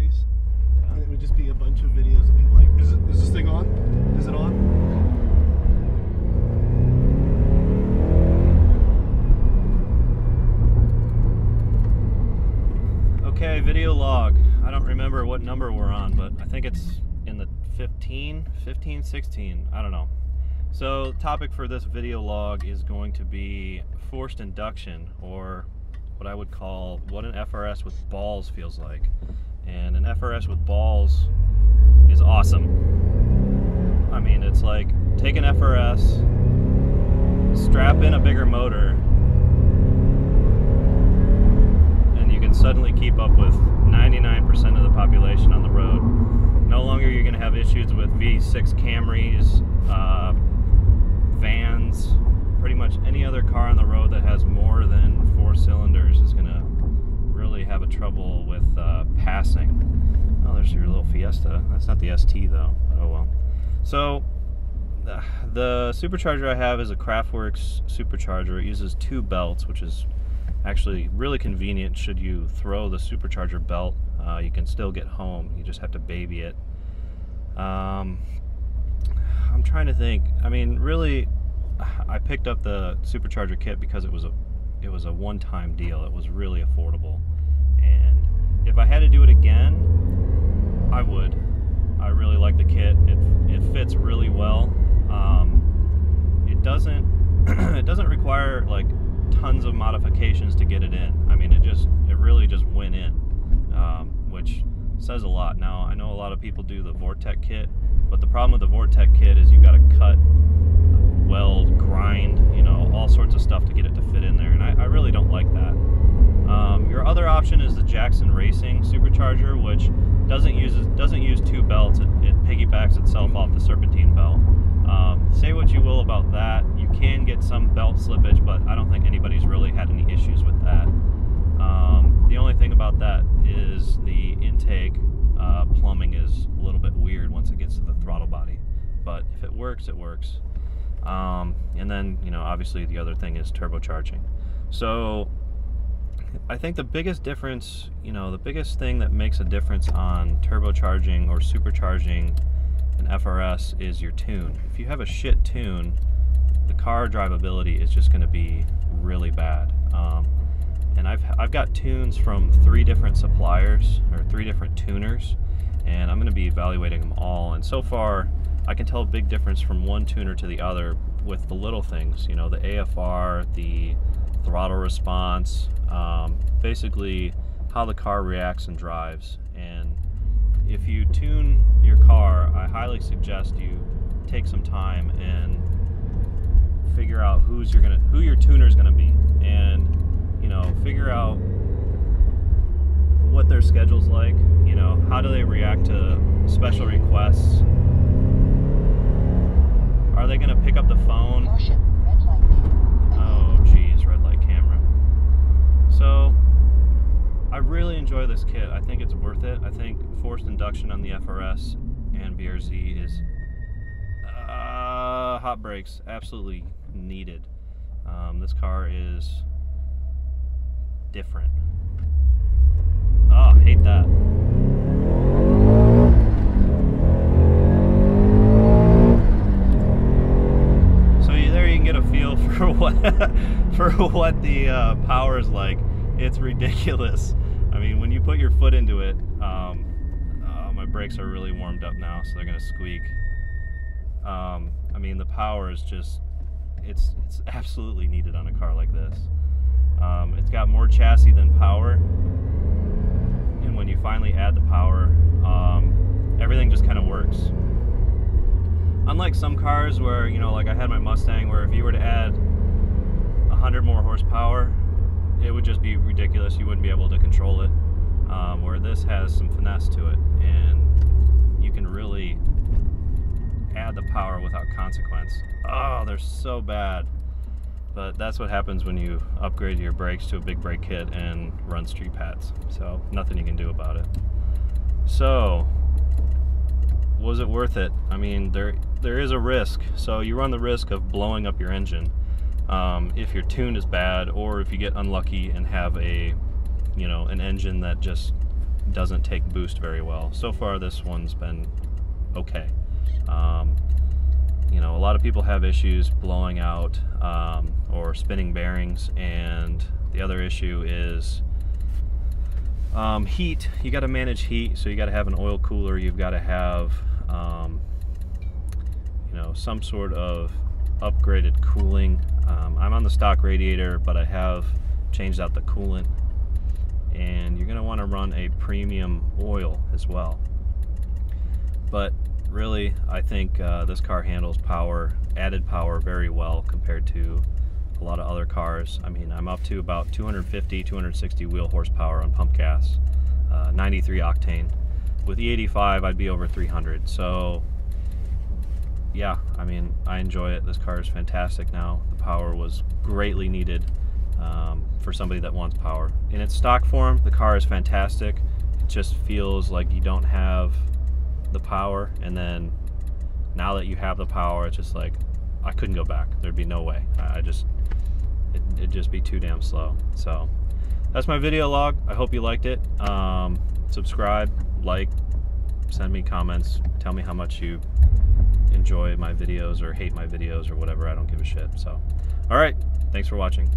face, and it would just be a bunch of videos of people like, is this thing on? Is it on? Okay, video log. I don't remember what number we're on, but I think it's in the 15, 16, I don't know. So the topic for this video log is going to be forced induction, or what I would call what an FRS with balls feels like. And an FRS with balls is awesome. I mean, it's like take an FRS, strap in a bigger motor, and you can suddenly keep up with 99% of the population on the road. No longer you're going to have issues with V6 Camrys, vans, pretty much any other car on the road that has more than 4 cylinders is going to really have a trouble with passing. Oh, there's your little Fiesta. That's not the ST though. Oh well. So the supercharger I have is a Kraftwerks supercharger. It uses 2 belts, which is actually really convenient. Should you throw the supercharger belt, you can still get home. You just have to baby it. I'm trying to think. I mean, really, I picked up the supercharger kit because it was a one-time deal. It was really affordable, and if I had to do it again, I would. I really like the kit. It fits really well. It doesn't require like tons of modifications to get it in. I mean, it really just went in, which says a lot. Now, I know a lot of people do the Vortec kit, but the problem with the Vortec kit is you've got to cut, weld, grind, you know, all sorts of stuff to get it to fit in there, and I really don't like that. Your other option is the Jackson Racing supercharger, which doesn't use 2 belts. It piggybacks itself off the serpentine belt. Say what you will about that. You can get some belt slippage, but I don't think anybody's really had any issues with that. The only thing about that is the intake plumbing is a little bit weird once it gets to the throttle body. But if it works, it works. And then, you know, obviously the other thing is turbocharging. So I think the biggest difference, you know, the biggest thing that makes a difference on turbocharging or supercharging an FRS is your tune. If you have a shit tune, the car drivability is just going to be really bad. And I've got tunes from 3 different suppliers, or 3 different tuners, and I'm going to be evaluating them all. And so far, I can tell a big difference from one tuner to the other with the little things, you know, the AFR, the throttle response, basically how the car reacts and drives. And if you tune your car, I highly suggest you take some time and figure out who your tuner is gonna be, and you know, figure out what their schedule's like. You know, how do they react to special requests? Are they gonna pick up the phone? Oh geez, red light camera. So I really enjoy this kit. I think it's worth it. I think forced induction on the FRS and BRZ is hot brakes, absolutely needed. This car is different. Oh, hate that. So there you can get a feel for what the power is like. It's ridiculous. I mean, when you put your foot into it, my brakes are really warmed up now, so they're gonna squeak. I mean, the power is just, it's absolutely needed on a car like this. It's got more chassis than power, and when you finally add the power, everything just kind of works. Unlike some cars where, you know, like I had my Mustang, where if you were to add 100 more horsepower, it would just be ridiculous. You wouldn't be able to control it. Where this has some finesse to it, and you can really add the power without consequence. Oh, they're so bad. But that's what happens when you upgrade your brakes to a big brake kit and run street pads. So nothing you can do about it. So was it worth it? I mean, there is a risk. So you run the risk of blowing up your engine if your tune is bad, or if you get unlucky and have an engine that just doesn't take boost very well. So far this one's been okay. You know, a lot of people have issues blowing out or spinning bearings, and the other issue is heat. You got to manage heat, so you got to have an oil cooler. You've got to have you know, some sort of upgraded cooling. I'm on the stock radiator, but I have changed out the coolant, and you're going to want to run a premium oil as well. But really, I think this car handles power, added power, very well compared to a lot of other cars. I mean, I'm up to about 250, 260 wheel horsepower on pump gas, 93 octane. With E85, I'd be over 300. So yeah, I mean, I enjoy it. This car is fantastic now. The power was greatly needed for somebody that wants power. In its stock form, the car is fantastic. It just feels like you don't have the power, and then now that you have the power, it's just like, I couldn't go back. There'd be no way. It'd just be too damn slow. So that's my video log. I hope you liked it. Subscribe, like, send me comments, tell me how much you enjoy my videos or hate my videos or whatever. I don't give a shit. So all right, thanks for watching.